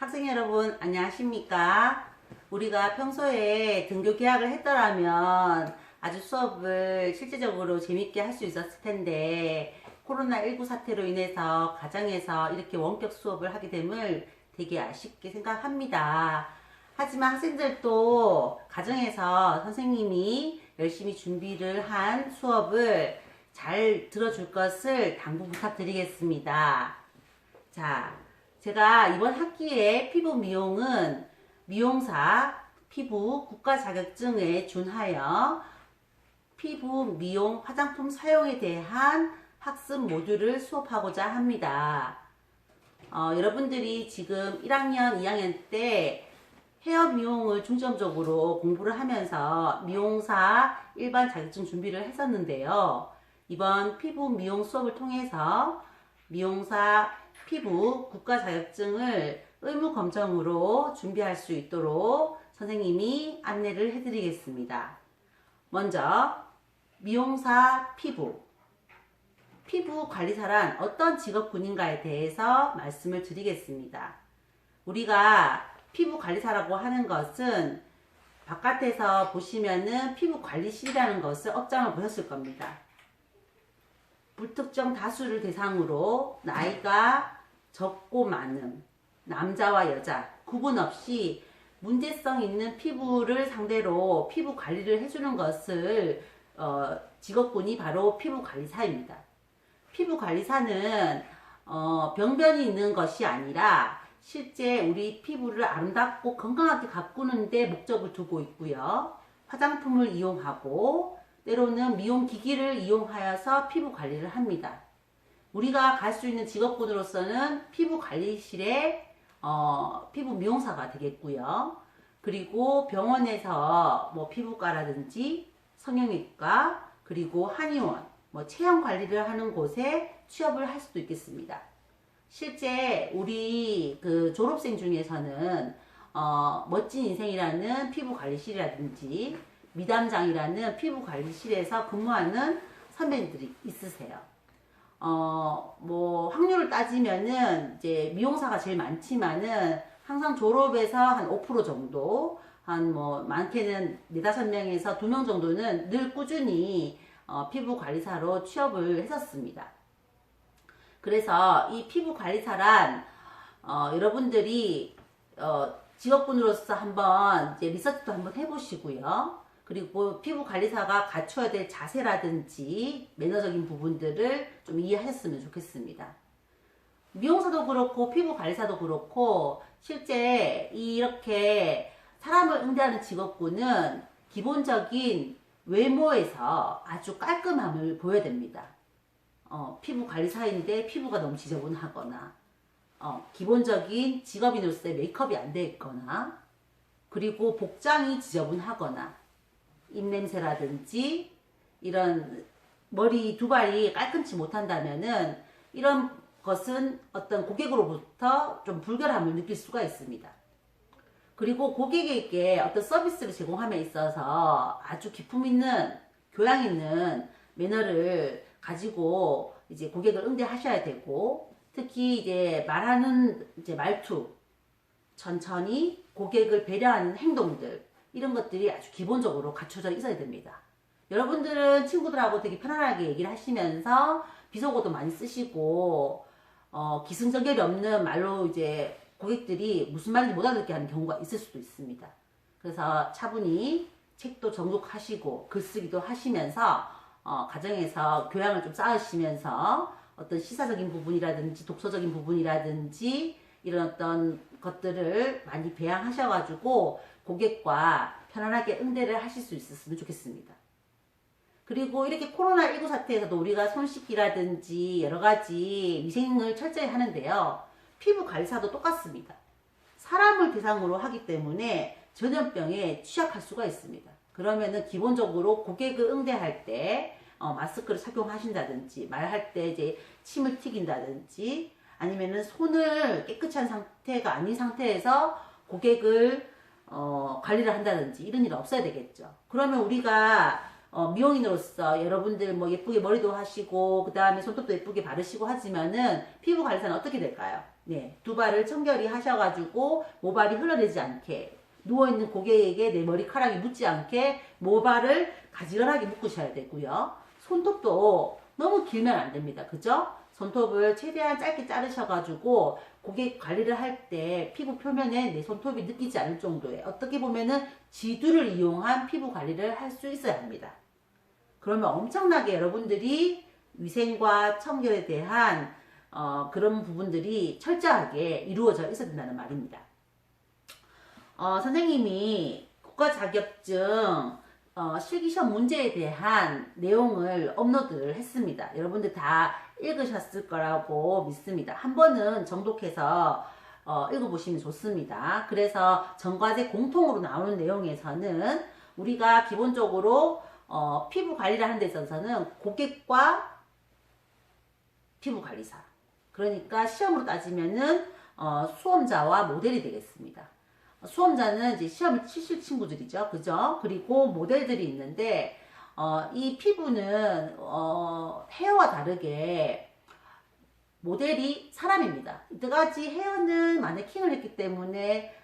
학생 여러분 안녕하십니까? 우리가 평소에 등교 계약을 했더라면 아주 수업을 실제적으로 재밌게 할 수 있었을 텐데 코로나19 사태로 인해서 가정에서 이렇게 원격 수업을 하게 됨을 되게 아쉽게 생각합니다. 하지만 학생들도 가정에서 선생님이 열심히 준비를 한 수업을 잘 들어줄 것을 당부 부탁드리겠습니다. 자, 제가 이번 학기에 피부 미용은 미용사 피부 국가 자격증에 준하여 피부 미용 화장품 사용에 대한 학습 모듈을 수업하고자 합니다. 여러분들이 지금 1학년, 2학년 때 헤어 미용을 중점적으로 공부를 하면서 미용사 일반 자격증 준비를 했었는데요. 이번 피부 미용 수업을 통해서 미용사 피부 국가 자격증을 의무 검정으로 준비할 수 있도록 선생님이 안내를 해드리겠습니다. 먼저 미용사 피부 관리사란 어떤 직업군인가에 대해서 말씀을 드리겠습니다. 우리가 피부 관리사라고 하는 것은 바깥에서 보시면은 피부 관리실이라는 것을 업장을 보셨을 겁니다. 불특정 다수를 대상으로 나이가 적고 많음, 남자와 여자 구분 없이 문제성 있는 피부를 상대로 피부 관리를 해주는 것을 직업군이 바로 피부관리사입니다. 피부관리사는 병변이 있는 것이 아니라 실제 우리 피부를 아름답고 건강하게 가꾸는 데 목적을 두고 있고요. 화장품을 이용하고 때로는 미용기기를 이용하여서 피부 관리를 합니다. 우리가 갈 수 있는 직업군으로서는 피부관리실의 피부 미용사가 되겠고요. 그리고 병원에서 뭐 피부과라든지 성형외과 그리고 한의원 체형 관리를 하는 곳에 취업을 할 수도 있겠습니다. 실제 우리 그 졸업생 중에서는 멋진 인생이라는 피부관리실이라든지 미담장이라는 피부관리실에서 근무하는 선배님들이 있으세요. 확률을 따지면은 이제 미용사가 제일 많지만은 항상 졸업에서 한 5% 정도, 많게는 4, 5명에서 2명 정도는 늘 꾸준히 피부관리사로 취업을 했었습니다. 그래서 이 피부관리사란 여러분들이 직업군으로서 한번 이제 리서치도 한번 해보시고요. 그리고 피부관리사가 갖춰야 될 자세라든지 매너적인 부분들을 좀 이해하셨으면 좋겠습니다. 미용사도 그렇고 피부관리사도 그렇고 실제 이렇게 사람을 응대하는 직업군은 기본적인 외모에서 아주 깔끔함을 보여야 됩니다. 피부관리사인데 피부가 너무 지저분하거나 기본적인 직업인으로서의 메이크업이 안 돼 있거나 그리고 복장이 지저분하거나 입냄새라든지 이런 머리 두발이 깔끔치 못한다면은 이런 것은 어떤 고객으로부터 좀 불결함을 느낄 수가 있습니다. 그리고 고객에게 어떤 서비스를 제공함에 있어서 아주 기품 있는 교양 있는 매너를 가지고 이제 고객을 응대하셔야 되고 특히 이제 말하는 이제 말투 천천히 고객을 배려하는 행동들 이런 것들이 아주 기본적으로 갖춰져 있어야 됩니다. 여러분들은 친구들하고 되게 편안하게 얘기를 하시면서 비속어도 많이 쓰시고 기승전결이 없는 말로 이제 고객들이 무슨 말인지 못 알아듣게 하는 경우가 있을 수도 있습니다. 그래서 차분히 책도 정독하시고 글쓰기도 하시면서 가정에서 교양을 좀 쌓으시면서 어떤 시사적인 부분이라든지 독서적인 부분이라든지 이런 어떤 것들을 많이 배양하셔가지고 고객과 편안하게 응대를 하실 수 있었으면 좋겠습니다. 그리고 이렇게 코로나19 사태에서도 우리가 손 씻기라든지 여러 가지 위생을 철저히 하는데요. 피부 관리사도 똑같습니다. 사람을 대상으로 하기 때문에 전염병에 취약할 수가 있습니다. 그러면은 기본적으로 고객을 응대할 때 마스크를 착용하신다든지 말할 때 이제 침을 튀긴다든지 아니면은 손을 깨끗이 한 상태가 아닌 상태에서 고객을 관리를 한다든지 이런 일은 없어야 되겠죠. 그러면 우리가 미용인으로서 여러분들 뭐 예쁘게 머리도 하시고 그 다음에 손톱도 예쁘게 바르시고 하지만은 피부 관리사는 어떻게 될까요? 네, 두 발을 청결히 하셔가지고 모발이 흘러내지 않게, 누워있는 고객에게 내 머리카락이 묻지 않게 모발을 가지런하게 묶으셔야 되고요. 손톱도 너무 길면 안 됩니다. 그죠? 손톱을 최대한 짧게 자르셔가지고 고객 관리를 할 때 피부 표면에 내 손톱이 느끼지 않을 정도의, 어떻게 보면은 지두를 이용한 피부 관리를 할 수 있어야 합니다. 그러면 엄청나게 여러분들이 위생과 청결에 대한 그런 부분들이 철저하게 이루어져 있어야 된다는 말입니다. 선생님이 국가 자격증 실기시험 문제에 대한 내용을 업로드를 했습니다. 여러분들 다 읽으셨을 거라고 믿습니다. 한 번은 정독해서 읽어보시면 좋습니다. 그래서 전과제 공통으로 나오는 내용에서는 우리가 기본적으로 피부 관리를 하는 데 있어서는 고객과 피부관리사, 그러니까 시험으로 따지면은 수험자와 모델이 되겠습니다. 수험자는 이제 시험을 치실 친구들이죠. 그죠? 그리고 모델들이 있는데, 이 피부는, 헤어와 다르게 모델이 사람입니다. 이때까지 헤어는 마네킹을 했기 때문에,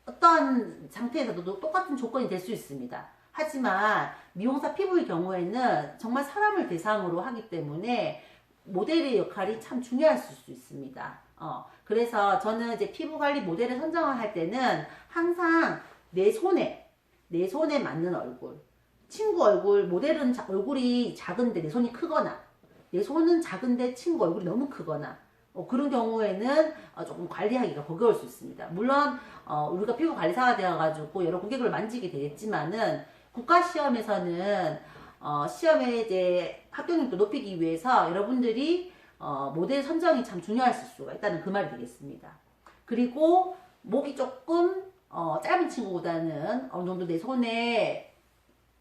어떠한 상태에서도 똑같은 조건이 될 수 있습니다. 하지만 미용사 피부의 경우에는 정말 사람을 대상으로 하기 때문에 모델의 역할이 참 중요할 수 있습니다. 그래서 저는 이제 피부관리 모델을 선정을 할 때는 항상 내 손에 맞는 얼굴. 친구 얼굴, 모델은 얼굴이 작은데 내 손이 크거나, 내 손은 작은데 친구 얼굴이 너무 크거나, 그런 경우에는 조금 관리하기가 버거울 수 있습니다. 물론, 우리가 피부관리사가 되어가지고 여러 고객을 만지게 되겠지만은, 국가시험에서는, 시험에 이제 합격률도 높이기 위해서 여러분들이 모델 선정이 참 중요할 수가 있다는 그 말이 되겠습니다. 그리고 목이 조금 짧은 친구보다는 어느 정도 내 손에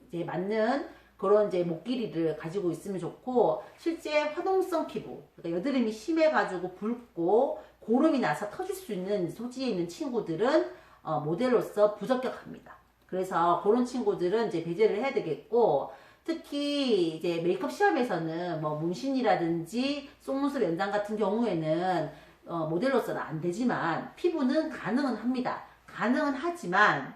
이제 맞는 그런 이제 목 길이를 가지고 있으면 좋고, 실제 화동성 피부, 그러니까 여드름이 심해가지고 붉고 고름이 나서 터질 수 있는 소지에 있는 친구들은 모델로서 부적격합니다. 그래서 그런 친구들은 이제 배제를 해야 되겠고, 특히 이제 메이크업 시험에서는 문신이라든지 속눈썹 연장 같은 경우에는 모델로서는 안 되지만 피부는 가능은 합니다. 가능은 하지만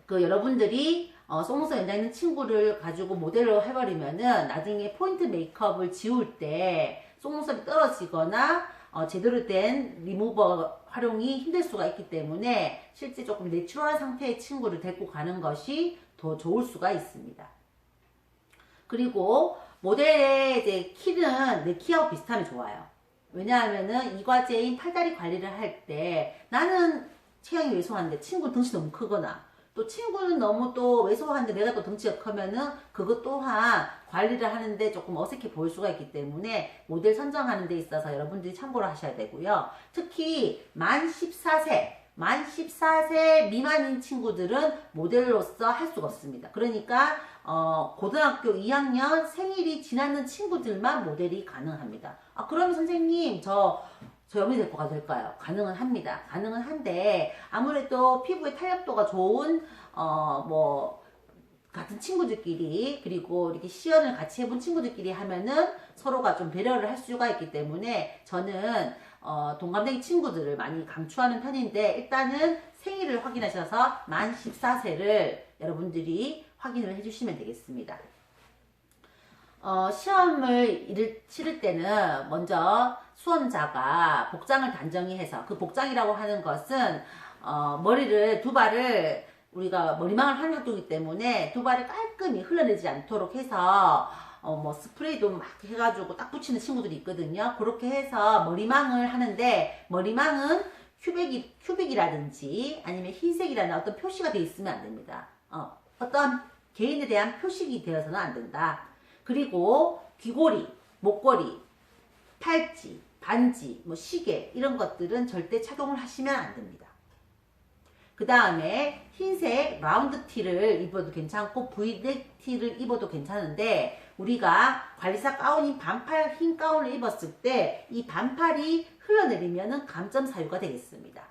여러분들이 속눈썹 연장 있는 친구를 가지고 모델로 해버리면은 나중에 포인트 메이크업을 지울 때 속눈썹이 떨어지거나 제대로 된 리무버 활용이 힘들 수가 있기 때문에 실제 조금 내추럴한 상태의 친구를 데리고 가는 것이 더 좋을 수가 있습니다. 그리고 모델의 이제 키는 내 키하고 비슷하면 좋아요. 왜냐하면은 이 과제인 팔다리 관리를 할 때 나는 체형이 왜소한데 친구 등치 너무 크거나, 또 친구는 너무 또 왜소한데 내가 또 덩치가 크면은 그것 또한 관리를 하는데 조금 어색해 보일 수가 있기 때문에 모델 선정하는 데 있어서 여러분들이 참고를 하셔야 되고요. 특히 만 14세 미만인 친구들은 모델로서 할 수가 없습니다. 그러니까 고등학교 2학년 생일이 지났는 친구들만 모델이 가능합니다. 그러면 선생님 저 염이 될 거가 될까요? 가능은 합니다. 가능은 한데 아무래도 피부의 탄력도가 좋은 같은 친구들끼리, 그리고 이렇게 시연을 같이 해본 친구들끼리 하면은 서로가 좀 배려를 할 수가 있기 때문에 저는 동갑내기 친구들을 많이 강추하는 편인데, 일단은 생일을 확인하셔서 만 14세를 여러분들이 확인을 해주시면 되겠습니다. 시험을 치를 때는 먼저 수험자가 복장을 단정히 해서, 그 복장이라고 하는 것은 머리를 두 발을 우리가 머리망을 하는 학교이기 때문에 두 발을 깔끔히 흘러내지 않도록 해서 스프레이도 막 해가지고 딱 붙이는 친구들이 있거든요. 그렇게 해서 머리망을 하는데, 머리망은 큐빅이라든지 아니면 흰색이라는 어떤 표시가 되어 있으면 안 됩니다. 어떤 개인에 대한 표식이 되어서는 안 된다. 그리고 귀걸이, 목걸이, 팔찌, 반지, 시계 이런 것들은 절대 착용을 하시면 안 됩니다. 그 다음에 흰색 라운드 티를 입어도 괜찮고 V넥 티를 입어도 괜찮은데, 우리가 관리사 가운인 반팔 흰 가운을 입었을 때 이 반팔이 흘러내리면은 감점 사유가 되겠습니다.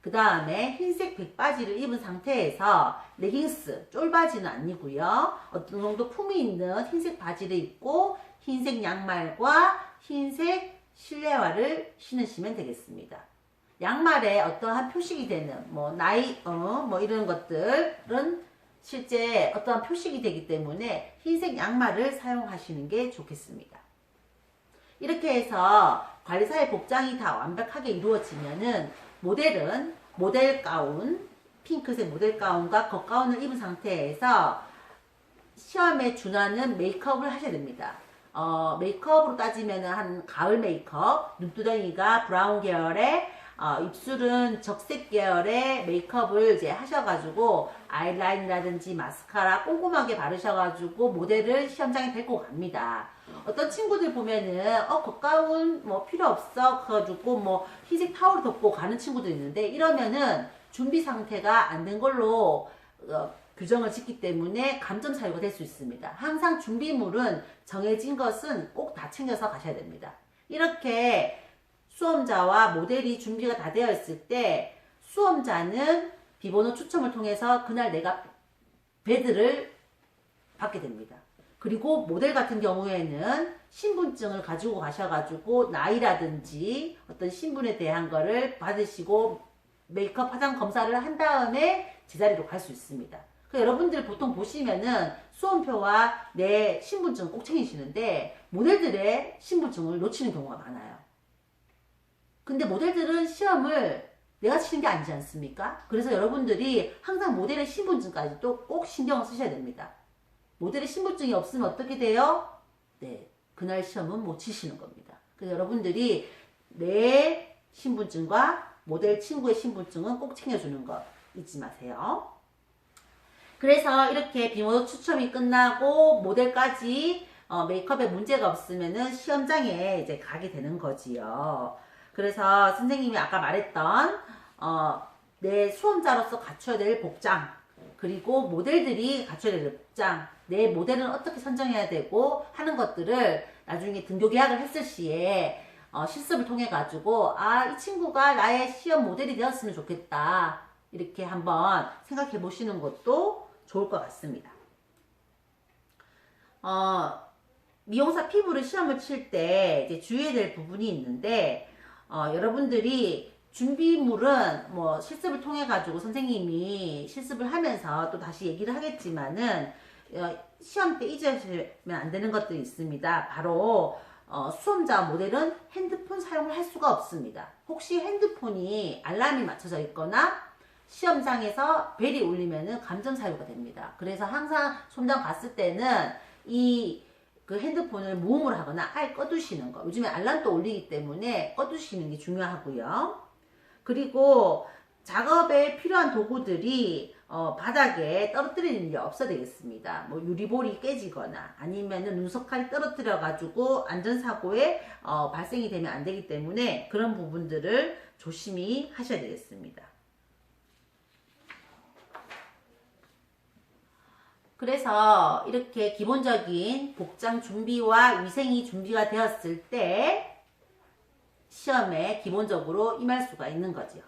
그 다음에 흰색 백바지를 입은 상태에서 레깅스, 쫄바지는 아니고요. 어떤 정도 품이 있는 흰색 바지를 입고 흰색 양말과 흰색 실내화를 신으시면 되겠습니다. 양말에 어떠한 표식이 되는 뭐 나이 뭐 이런 것들은 실제 어떠한 표식이 되기 때문에 흰색 양말을 사용하시는 게 좋겠습니다. 이렇게 해서 관리사의 복장이 다 완벽하게 이루어지면은 모델은 모델 가운, 핑크색 모델 가운과 겉가운을 입은 상태에서 시험에 준하는 메이크업을 하셔야 됩니다. 메이크업으로 따지면은 한 가을 메이크업, 눈두덩이가 브라운 계열의 입술은 적색 계열의 메이크업을 이제 하셔가지고 아이라인이라든지 마스카라 꼼꼼하게 바르셔가지고 모델을 시험장에 데리고 갑니다. 어떤 친구들 보면은 겉가운 뭐 필요 없어 그래가지고 뭐 흰색 타올 덮고 가는 친구도 있는데 이러면은 준비 상태가 안 된 걸로 규정을 짓기 때문에 감점 사유가 될 수 있습니다. 항상 준비물은 정해진 것은 꼭 다 챙겨서 가셔야 됩니다. 이렇게 수험자와 모델이 준비가 다 되어 있을 때 수험자는 비번호 추첨을 통해서 그날 내가 배드를 받게 됩니다. 그리고 모델 같은 경우에는 신분증을 가지고 가셔가지고 나이라든지 어떤 신분에 대한 거를 받으시고 메이크업 화장 검사를 한 다음에 제자리로 갈 수 있습니다. 여러분들 보통 보시면은 수험표와 내 신분증 꼭 챙기시는데 모델들의 신분증을 놓치는 경우가 많아요. 근데 모델들은 시험을 내가 치는 게 아니지 않습니까? 그래서 여러분들이 항상 모델의 신분증까지도 꼭 신경을 쓰셔야 됩니다. 모델의 신분증이 없으면 어떻게 돼요? 네, 그날 시험은 못 치시는 겁니다. 그래서 여러분들이 내 신분증과 모델 친구의 신분증은 꼭 챙겨주는 거 잊지 마세요. 그래서 이렇게 비번호 추첨이 끝나고 모델까지 메이크업에 문제가 없으면은 시험장에 이제 가게 되는 거지요. 그래서 선생님이 아까 말했던 내 수험자로서 갖춰야 될 복장, 그리고 모델들이 갖춰야 될 복장, 내 모델은 어떻게 선정해야 되고 하는 것들을 나중에 등교 계약을 했을 시에 실습을 통해 가지고 이 친구가 나의 시험 모델이 되었으면 좋겠다, 이렇게 한번 생각해 보시는 것도 좋을 것 같습니다. 미용사 피부를 시험을 칠 때 이제 주의해야 될 부분이 있는데 여러분들이 준비물은 뭐 실습을 통해 가지고 선생님이 실습을 하면서 또 다시 얘기를 하겠지만은 시험 때 잊으시면 안 되는 것들이 있습니다. 바로 수험자 모델은 핸드폰 사용을 할 수가 없습니다. 혹시 핸드폰이 알람이 맞춰져 있거나 시험장에서 벨이 울리면은 감점 사유가 됩니다. 그래서 항상 시험장 갔을 때는 그 핸드폰을 무음으로 하거나 아예 꺼두시는 거. 요즘에 알람도 울리기 때문에 꺼두시는 게 중요하고요. 그리고 작업에 필요한 도구들이 바닥에 떨어뜨리는 게 없어야 되겠습니다. 뭐 유리볼이 깨지거나 아니면은 눈석칼이 떨어뜨려 가지고 안전사고에 발생이 되면 안 되기 때문에 그런 부분들을 조심히 하셔야 되겠습니다. 그래서 이렇게 기본적인 복장 준비와 위생이 준비가 되었을 때 시험에 기본적으로 임할 수가 있는 거죠.